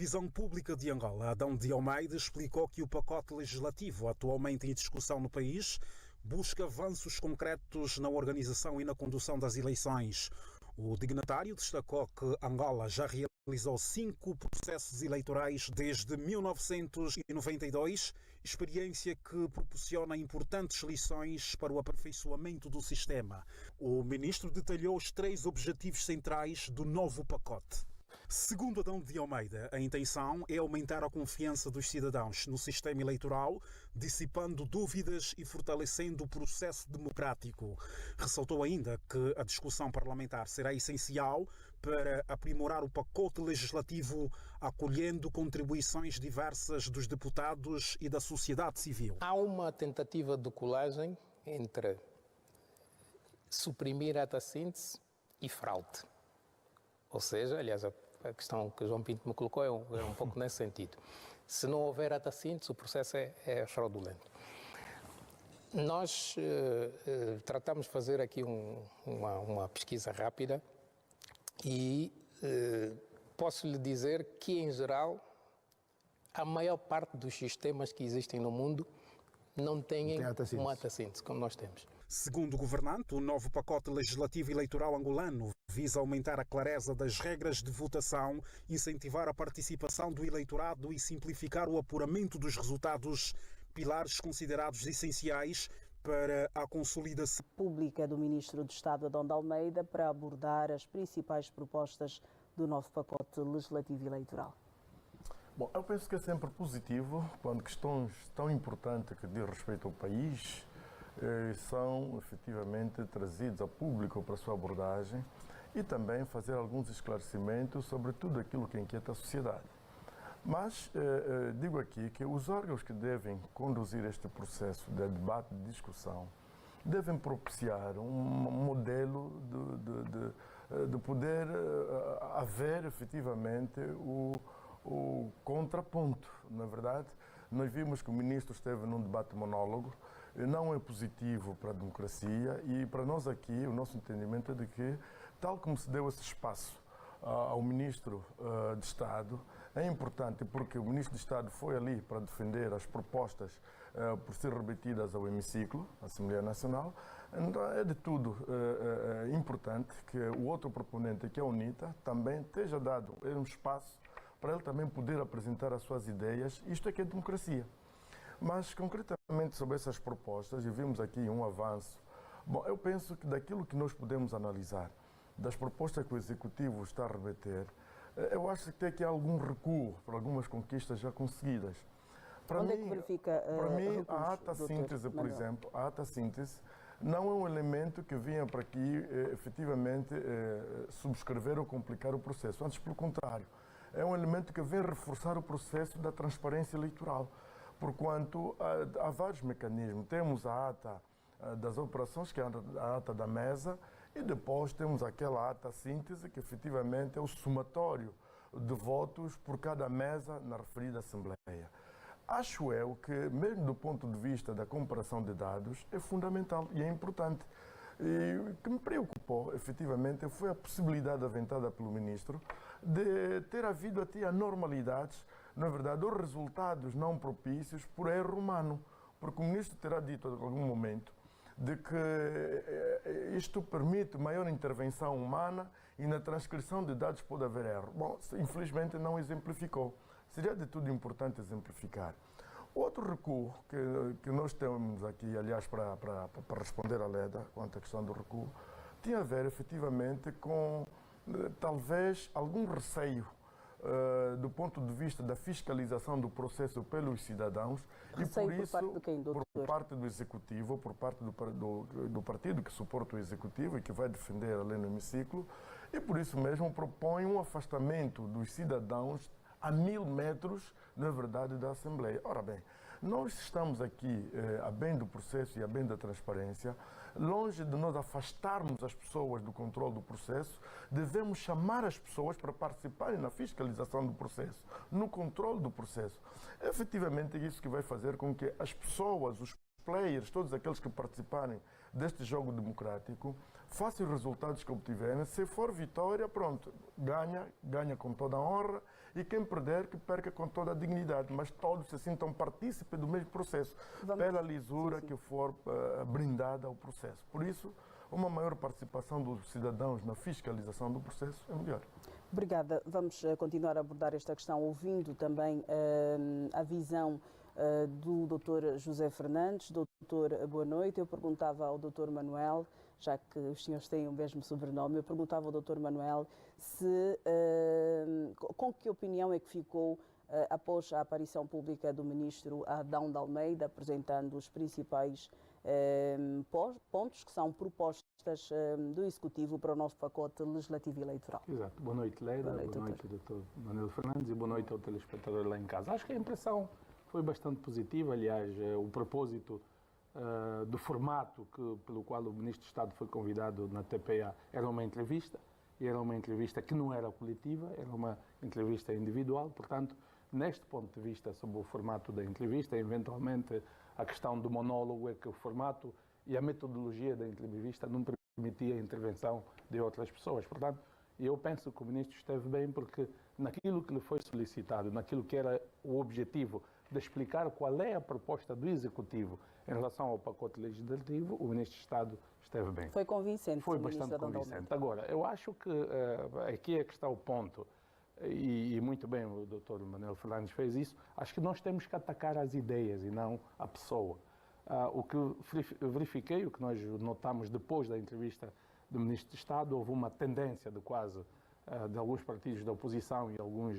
televisão pública de Angola, Adão de Almeida, explicou que o pacote legislativo atualmente em discussão no país busca avanços concretos na organização e na condução das eleições. O dignatário destacou que Angola já realizou 5 processos eleitorais desde 1992, experiência que proporciona importantes lições para o aperfeiçoamento do sistema. O ministro detalhou os 3 objetivos centrais do novo pacote. Segundo Adão de Almeida, a intenção é aumentar a confiança dos cidadãos no sistema eleitoral, dissipando dúvidas e fortalecendo o processo democrático. Ressaltou ainda que a discussão parlamentar será essencial para aprimorar o pacote legislativo, acolhendo contribuições diversas dos deputados e da sociedade civil. Há uma tentativa de colagem entre suprimir a ata-síntese e fraude. Ou seja, aliás, a questão que o João Pinto me colocou é um pouco nesse sentido. Se não houver ata-síntese, o processo é fraudulento. Nós tratamos de fazer aqui uma pesquisa rápida e posso lhe dizer que, em geral, a maior parte dos sistemas que existem no mundo não têm uma ata-síntese, como nós temos. Segundo o governante, o novo pacote legislativo eleitoral angolano visa aumentar a clareza das regras de votação, incentivar a participação do eleitorado e simplificar o apuramento dos resultados, pilares considerados essenciais para a consolidação pública do Ministro do Estado, Adão de Almeida, para abordar as principais propostas do novo pacote legislativo eleitoral. Bom, eu penso que é sempre positivo quando questões tão importantes que diz respeito ao país são efetivamente trazidos a público para a sua abordagem e também fazer alguns esclarecimentos sobre tudo aquilo que inquieta a sociedade. Mas digo aqui que os órgãos que devem conduzir este processo de debate, de discussão, devem propiciar um modelo de poder haver efetivamente o contraponto. Na verdade, nós vimos que o ministro esteve num debate monólogo, não é positivo para a democracia e para nós aqui o nosso entendimento é de que, tal como se deu esse espaço ao Ministro de Estado, é importante porque o Ministro de Estado foi ali para defender as propostas por ser remetidas ao hemiciclo, à Assembleia Nacional. Então é de tudo importante que o outro proponente, que é a UNITA, também esteja dado um espaço para ele também poder apresentar as suas ideias. Isto é que é democracia. Mas, concretamente, sobre essas propostas, e vimos aqui um avanço. Bom, eu penso que daquilo que nós podemos analisar, das propostas que o Executivo está a remeter, eu acho que tem aqui algum recuo para algumas conquistas já conseguidas. Onde é que verifica para mim, recursos, a ata-síntese, por exemplo, a ata-síntese não é um elemento que vinha para aqui, efetivamente, subscrever ou complicar o processo. Antes, pelo contrário, é um elemento que vem reforçar o processo da transparência eleitoral. Porquanto há vários mecanismos. Temos a ata das operações, que é a ata da mesa, e depois temos aquela ata síntese, que efetivamente é o somatório de votos por cada mesa na referida Assembleia. Acho eu que, mesmo do ponto de vista da comparação de dados, é fundamental e é importante. E o que me preocupou, efetivamente, foi a possibilidade aventada pelo Ministro de ter havido até anormalidades, na verdade, os resultados não propícios por erro humano, porque o Ministro terá dito em algum momento de que isto permite maior intervenção humana e na transcrição de dados pode haver erro. Bom, infelizmente não exemplificou. Seria de tudo importante exemplificar. Outro recuo que nós temos aqui, aliás, para responder à Leda, quanto à questão do recuo, tinha a ver efetivamente com talvez algum receio do ponto de vista da fiscalização do processo pelos cidadãos e por isso, por parte de quem, doutor? por parte do Executivo, por parte do partido que suporta o Executivo e que vai defender a lei no hemiciclo, e por isso mesmo propõe um afastamento dos cidadãos a 1000 metros, na verdade, da Assembleia. Ora bem, nós estamos aqui a bem do processo e a bem da transparência, longe de nós afastarmos as pessoas do controle do processo, devemos chamar as pessoas para participarem na fiscalização do processo, no controle do processo. É efetivamente isso que vai fazer com que as pessoas, os players, todos aqueles que participarem deste jogo democrático, façam os resultados que obtiverem. Se for vitória, pronto, ganha com toda a honra, e quem perder, que perca com toda a dignidade, mas todos se sintam partícipes do mesmo processo, pela lisura que for brindada ao processo. Por isso, uma maior participação dos cidadãos na fiscalização do processo é melhor. Obrigada. Vamos continuar a abordar esta questão, ouvindo também a visão do Dr. José Fernandes. Doutor, boa noite. Eu perguntava ao Dr. Manuel, já que os senhores têm o mesmo sobrenome, eu perguntava ao Dr. Manuel com que opinião é que ficou após a aparição pública do Ministro Adão de Almeida, apresentando os principais pontos que são propostas do Executivo para o nosso pacote legislativo e eleitoral. Exato. Boa noite, Leda. Boa noite, Dr. Manuel Fernandes, e boa noite ao telespectador lá em casa. Acho que a impressão foi bastante positiva. Aliás, o propósito do formato pelo qual o Ministro de Estado foi convidado na TPA era uma entrevista, e era uma entrevista que não era coletiva, era uma entrevista individual. Portanto, neste ponto de vista, sobre o formato da entrevista, eventualmente a questão do monólogo é que o formato e a metodologia da entrevista não permitia a intervenção de outras pessoas. Portanto, eu penso que o Ministro esteve bem, porque naquilo que lhe foi solicitado, naquilo que era o objetivo de explicar qual é a proposta do Executivo em relação ao pacote legislativo, o Ministro de Estado esteve bem. Foi convincente. Foi bastante convincente. Agora, eu acho que aqui é que está o ponto, e muito bem o Dr. Manuel Fernandes fez isso. Acho que nós temos que atacar as ideias e não a pessoa. O que verifiquei, o que nós notamos depois da entrevista do Ministro de Estado, houve uma tendência de alguns partidos da oposição e alguns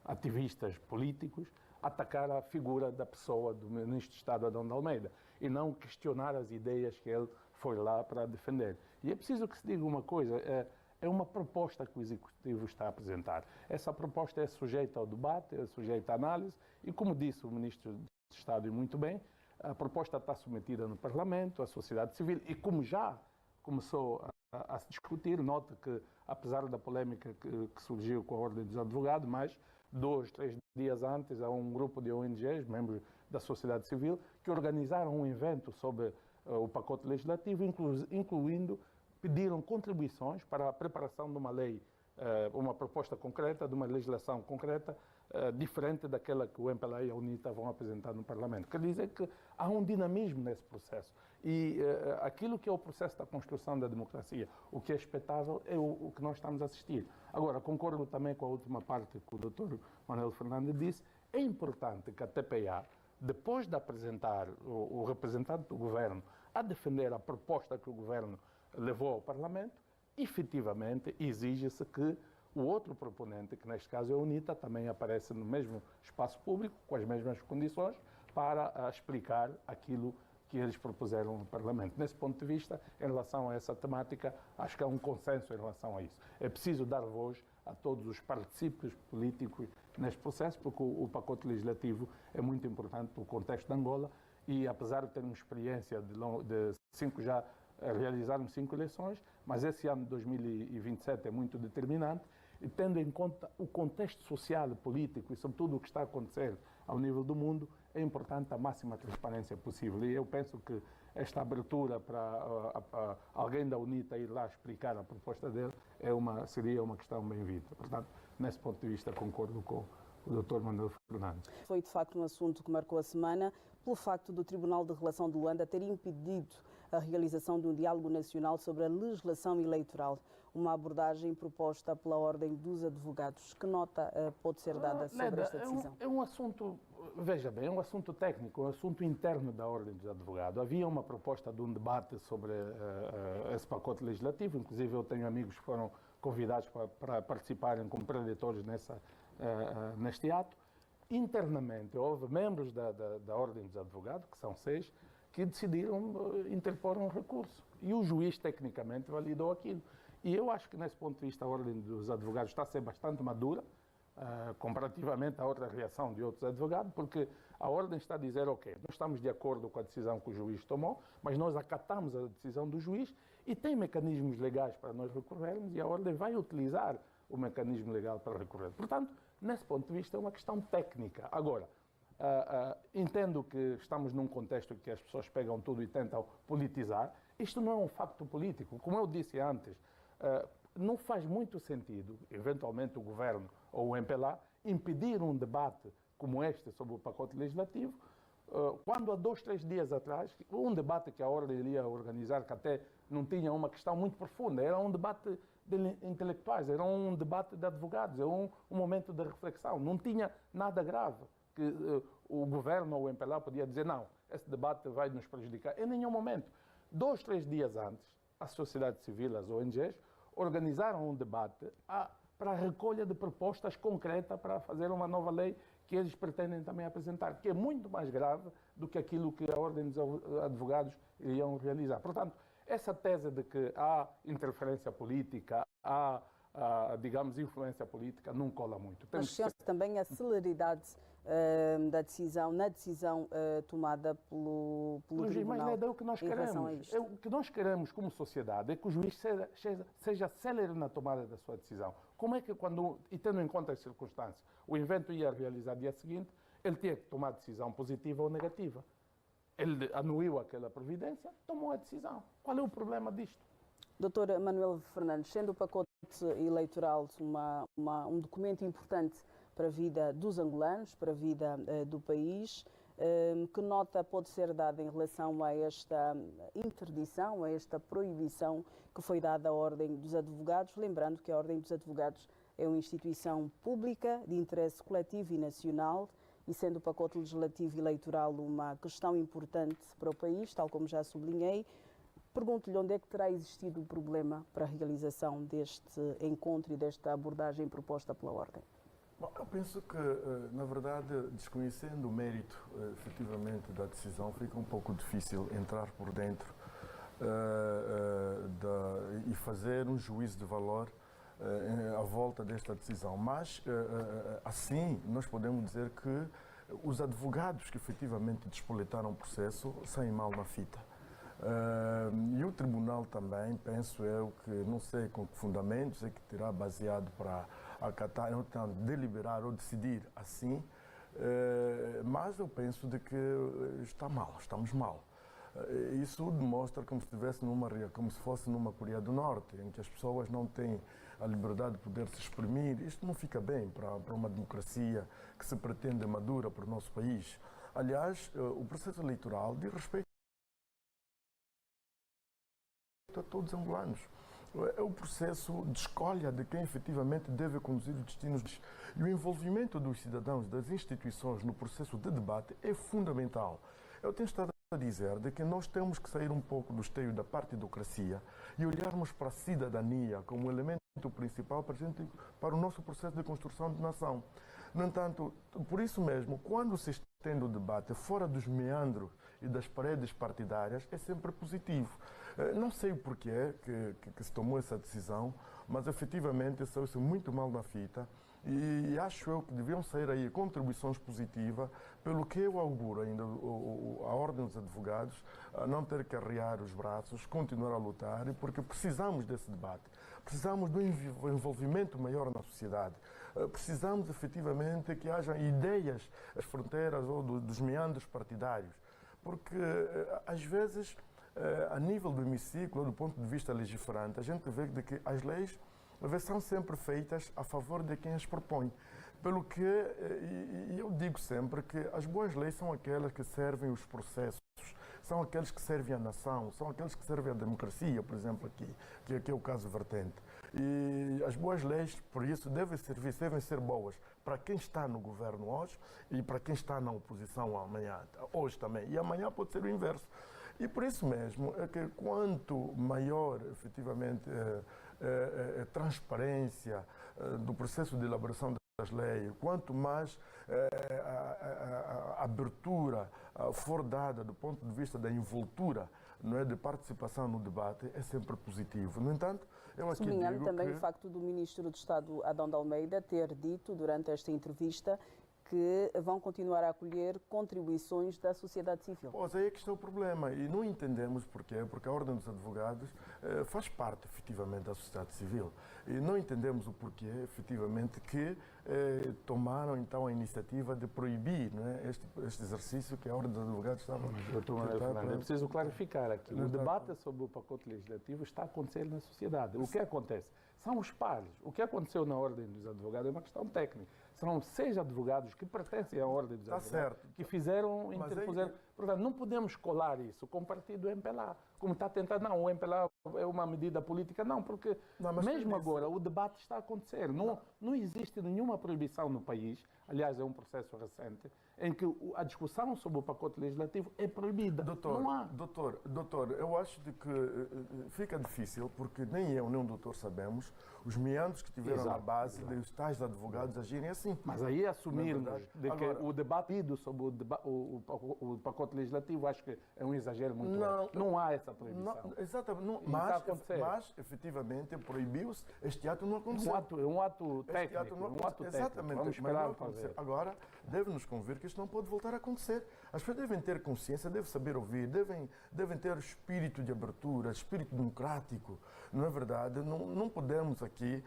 ativistas políticos atacar a figura da pessoa do Ministro de Estado Adão de Almeida e não questionar as ideias que ele foi lá para defender. E é preciso que se diga uma coisa, é uma proposta que o Executivo está a apresentar. Essa proposta é sujeita ao debate, é sujeita à análise, e como disse o Ministro de Estado, e muito bem, a proposta está submetida no Parlamento, à sociedade civil, e como já começou a se discutir, note que, apesar da polémica que surgiu com a Ordem dos Advogados, mas 2, 3 dias antes, há um grupo de ONGs, membros da sociedade civil, que organizaram um evento sobre o pacote legislativo, incluindo, pediram contribuições para a preparação de uma lei, uma proposta concreta, de uma legislação concreta, diferente daquela que o MPLA e a UNITA vão apresentar no Parlamento. Quer dizer que há um dinamismo nesse processo. E aquilo que é o processo da construção da democracia, o que é expectável, é o que nós estamos a assistir. Agora, concordo também com a última parte que o Dr. Manuel Fernandes disse. É importante que a TPA, depois de apresentar o representante do Governo a defender a proposta que o Governo levou ao Parlamento, efetivamente exige-se que o outro proponente, que neste caso é a UNITA, também aparece no mesmo espaço público, com as mesmas condições, para explicar aquilo que eles propuseram no Parlamento. Nesse ponto de vista, em relação a essa temática, acho que há um consenso em relação a isso. É preciso dar voz a todos os participantes políticos neste processo, porque o pacote legislativo é muito importante para o contexto de Angola, e apesar de termos experiência de realizarmos 5 eleições, mas esse ano de 2027 é muito determinante, e tendo em conta o contexto social e político e sobretudo o que está a acontecer ao nível do mundo, é importante a máxima transparência possível. E eu penso que esta abertura para alguém da UNITA ir lá explicar a proposta dele seria uma questão bem-vinda. Portanto, nesse ponto de vista, concordo com o Dr. Manuel Fernandes. Foi, de facto, um assunto que marcou a semana pelo facto do Tribunal de Relação de Luanda ter impedido a realização de um diálogo nacional sobre a legislação eleitoral, uma abordagem proposta pela Ordem dos Advogados. Que nota pode ser dada sobre esta decisão? É um assunto, veja bem, é um assunto técnico, é um assunto interno da Ordem dos Advogados. Havia uma proposta de um debate sobre esse pacote legislativo, inclusive eu tenho amigos que foram convidados para participarem como preletores neste ato. Internamente, houve membros da Ordem dos Advogados, que são 6, que decidiram interpor um recurso. E o juiz, tecnicamente, validou aquilo. E eu acho que, nesse ponto de vista, a Ordem dos Advogados está a ser bastante madura, comparativamente à outra reação de outros advogados, porque a Ordem está a dizer, ok, nós estamos de acordo com a decisão que o juiz tomou, mas nós acatamos a decisão do juiz e tem mecanismos legais para nós recorrermos, e a Ordem vai utilizar o mecanismo legal para recorrer. Portanto, nesse ponto de vista, é uma questão técnica. Agora, Entendo que estamos num contexto que as pessoas pegam tudo e tentam politizar. Isto não é um facto político. Como eu disse antes, não faz muito sentido, eventualmente, o governo ou o MPLA impedir um debate como este sobre o pacote legislativo, quando há 2, 3 dias atrás, um debate que a Ordem iria organizar, que até não tinha uma questão muito profunda, era um debate de intelectuais, era um debate de advogados, era um momento de reflexão, não tinha nada grave, que o governo ou o MPLA podia dizer, não, esse debate vai nos prejudicar. Em nenhum momento. 2, 3 dias antes, a sociedade civil, as ONGs, organizaram um debate para a recolha de propostas concretas para fazer uma nova lei que eles pretendem também apresentar, que é muito mais grave do que aquilo que a Ordem dos Advogados iriam realizar. Portanto, essa tese de que há interferência política, digamos, influência política, não cola muito. Mas sente também a celeridade na decisão tomada pelo Tribunal. Mas é o que nós queremos. O que nós queremos como sociedade é que o juiz seja célere na tomada da sua decisão. Como é que e tendo em conta as circunstâncias, o evento ia realizar dia seguinte, ele tinha que tomar decisão positiva ou negativa. Ele anuiu aquela providência, tomou a decisão. Qual é o problema disto? Doutor Manuel Fernandes, sendo o pacote eleitoral um documento importante para a vida dos angolanos, para a vida do país, que nota pode ser dada em relação a esta interdição, a esta proibição que foi dada à Ordem dos Advogados, lembrando que a Ordem dos Advogados é uma instituição pública de interesse coletivo e nacional, e sendo o pacote legislativo e eleitoral uma questão importante para o país, tal como já sublinhei, pergunto-lhe onde é que terá existido o problema para a realização deste encontro e desta abordagem proposta pela Ordem? Bom, eu penso que, na verdade, desconhecendo o mérito, efetivamente, da decisão, fica um pouco difícil entrar por dentro e fazer um juízo de valor à volta desta decisão. Mas, assim, nós podemos dizer que os advogados que efetivamente despoletaram o processo saem mal na fita. E o Tribunal também, penso eu, que não sei com que fundamentos é que terá baseado para acatar, então, deliberar ou decidir assim, mas eu penso de que estamos mal. Isso demonstra como se fosse numa Coreia do Norte, em que as pessoas não têm a liberdade de poder se exprimir. Isto não fica bem para uma democracia que se pretende madura para o nosso país. Aliás, o processo eleitoral diz respeito a todos os angolanos. É o processo de escolha de quem efetivamente deve conduzir os destinos. E o envolvimento dos cidadãos, das instituições no processo de debate é fundamental. Eu tenho estado a dizer de que nós temos que sair um pouco do esteio da partidocracia e olharmos para a cidadania como elemento principal para o nosso processo de construção de nação. No entanto, por isso mesmo, quando se estende o debate fora dos meandros e das paredes partidárias, é sempre positivo. Não sei o porquê que se tomou essa decisão, mas efetivamente saiu-se muito mal na fita e acho eu que deviam sair aí contribuições positivas, pelo que eu auguro ainda a Ordem dos Advogados a não ter que arriar os braços, continuar a lutar, porque precisamos desse debate, precisamos do envolvimento maior na sociedade, precisamos efetivamente que haja ideias, as fronteiras ou dos meandros partidários, porque às vezes a nível do hemiciclo, do ponto de vista legiferante, a gente vê de que as leis são sempre feitas a favor de quem as propõe. Pelo que eu digo sempre que as boas leis são aquelas que servem os processos, são aqueles que servem à nação, são aqueles que servem à democracia, por exemplo, que é o caso vertente. E as boas leis, por isso, devem ser boas para quem está no governo hoje e para quem está na oposição amanhã, hoje também. E amanhã pode ser o inverso. E por isso mesmo é que quanto maior, efetivamente, transparência do processo de elaboração das leis, quanto mais a abertura for dada do ponto de vista da envoltura, não é, de participação no debate, é sempre positivo. No entanto, eu aqui sublinhando digo também que... o facto do Ministro do Estado, Adão de Almeida, ter dito durante esta entrevista que vão continuar a acolher contribuições da sociedade civil. Pois aí é que está o problema e não entendemos porquê, porque a Ordem dos Advogados faz parte efetivamente da sociedade civil e não entendemos o porquê efetivamente que tomaram então a iniciativa de proibir, não é, este exercício que a Ordem dos Advogados estava... Doutor Manuel Fernandes, é preciso clarificar aqui. O debate sobre o pacote legislativo está a acontecer na sociedade. O que acontece? São os pares. O que aconteceu na Ordem dos Advogados é uma questão técnica. São 6 advogados que pertencem à Ordem dos Advogados que fizeram, interpuseram. Portanto, não podemos colar isso com o partido MPLA. Como está tentando, não, o MPLA é uma medida política. Não, porque mesmo agora o debate está a acontecer. Não existe nenhuma proibição no país, aliás, é um processo recente, em que a discussão sobre o pacote legislativo é proibida. Doutor, eu acho de que fica difícil, porque nem eu nem o doutor sabemos os meandros que tiveram na base dos tais advogados agirem assim. Mas aí assumirmos que o debate sobre o pacote legislativo, acho que é um exagero muito grande. Não há essa proibição. Exatamente. Mas, efetivamente, proibiu-se. Este ato não aconteceu. É um ato técnico. Exatamente. Vamos esperar para ver. Agora, deve-nos convir que isto não pode voltar a acontecer. As pessoas devem ter consciência, devem saber ouvir, devem ter espírito de abertura, espírito democrático. Não é verdade? Não podemos aqui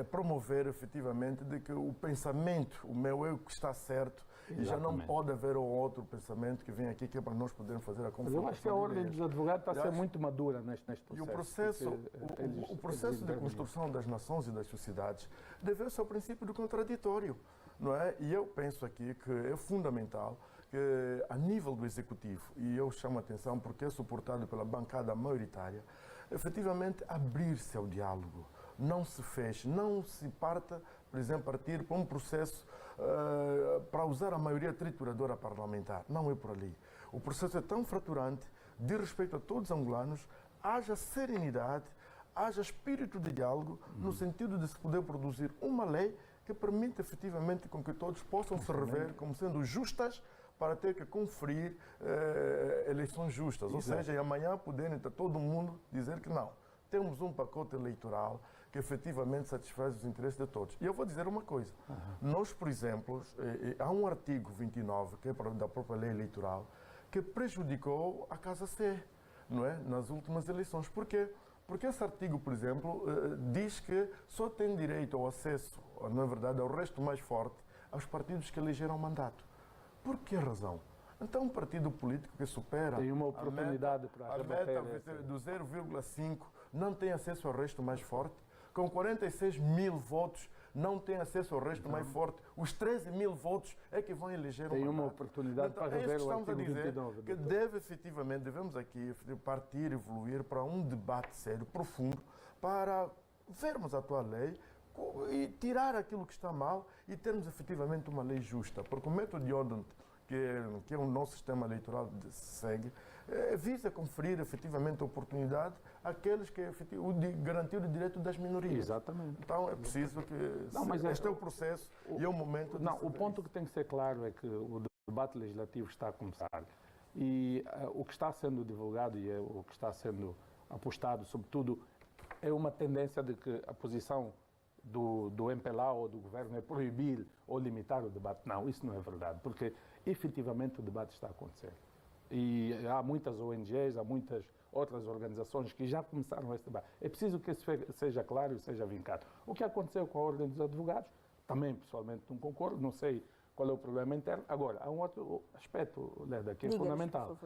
promover, efetivamente, de que o pensamento, o meu eu que está certo, e já não pode haver outro pensamento que vem aqui que é para nós podermos fazer a confrontação. Eu acho que a Ordem dos Advogados está a ser muito madura neste processo. E o processo de construção das nações e das sociedades deve-se ao princípio do contraditório, não é? E eu penso aqui que é fundamental que, a nível do Executivo, e eu chamo a atenção porque é suportado pela bancada maioritária, efetivamente abrir-se ao diálogo. Não se feche, não se parta, por exemplo, partir para um processo para usar a maioria trituradora parlamentar. Não é por ali. O processo é tão fraturante, de respeito a todos os angolanos, haja serenidade, haja espírito de diálogo, no sentido de se poder produzir uma lei que permita efetivamente com que todos possam se rever como sendo justas para ter que conferir eleições justas. Ou seja, e amanhã poderem todo mundo dizer que não. Temos um pacote eleitoral que efetivamente satisfaz os interesses de todos. E eu vou dizer uma coisa. Nós, por exemplo, há um artigo 29, que é da própria lei eleitoral, que prejudicou a Casa C, não é? Nas últimas eleições. Por quê? Porque esse artigo, por exemplo, diz que só tem direito ao acesso, na verdade, ao resto mais forte, aos partidos que elegeram mandato. Por que razão? Então, um partido político que supera tem uma oportunidade a meta do 0,5 não tem acesso ao resto mais forte. Com 46 mil votos, não tem acesso ao resto mais forte. Os 13 mil votos é que vão eleger tem uma oportunidade para rever o artigo 29. Que efetivamente, devemos aqui partir, evoluir para um debate sério, profundo, para vermos a atual lei e tirar aquilo que está mal e termos efetivamente uma lei justa. Porque o método de ordem que o nosso sistema eleitoral segue, visa conferir efetivamente a oportunidade àqueles que garantir o direito das minorias. Exatamente. Então é preciso que este é o processo e é o momento de... Não, o ponto que tem que ser claro é que o debate legislativo está a começar e o que está sendo divulgado e o que está sendo apostado, sobretudo, é uma tendência de que a posição do MPLA ou do governo é proibir ou limitar o debate. Não, isso não é verdade, porque efetivamente o debate está a acontecer. E há muitas ONGs, há muitas outras organizações que já começaram esse debate. É preciso que isso seja claro e seja vincado. O que aconteceu com a Ordem dos Advogados, também pessoalmente não concordo, não sei qual é o problema interno. Agora, há um outro aspecto, Leda, que é fundamental.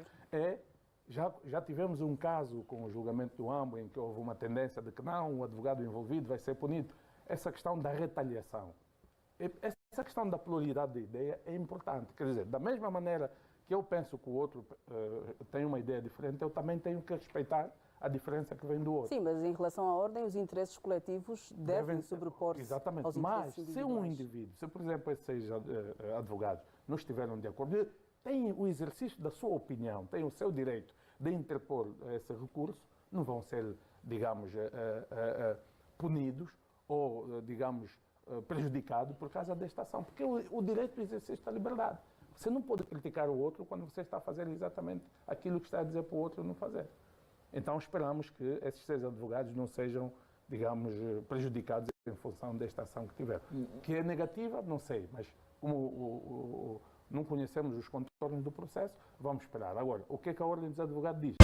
Já tivemos um caso com o julgamento do AMBO em que houve uma tendência de que não, o advogado envolvido vai ser punido. Essa questão da retaliação, essa questão da pluralidade de ideia é importante. Quer dizer, da mesma maneira que eu penso que o outro tem uma ideia diferente, eu também tenho que respeitar a diferença que vem do outro. Sim, mas em relação à ordem, os interesses coletivos devem sobrepor-se aos interesses individuais. Mas se um indivíduo, se por exemplo esses 6 advogados não estiveram de acordo, têm o exercício da sua opinião, têm o seu direito de interpor esse recurso, não vão ser, digamos, punidos ou, digamos, prejudicado por causa desta ação, porque o direito do exercício da liberdade. Você não pode criticar o outro quando você está fazendo exatamente aquilo que está a dizer para o outro não fazer. Então esperamos que esses 6 advogados não sejam, digamos, prejudicados em função desta ação que tiveram. Que é negativa, não sei, mas como não conhecemos os contornos do processo, vamos esperar. Agora, o que é que a Ordem dos Advogados diz?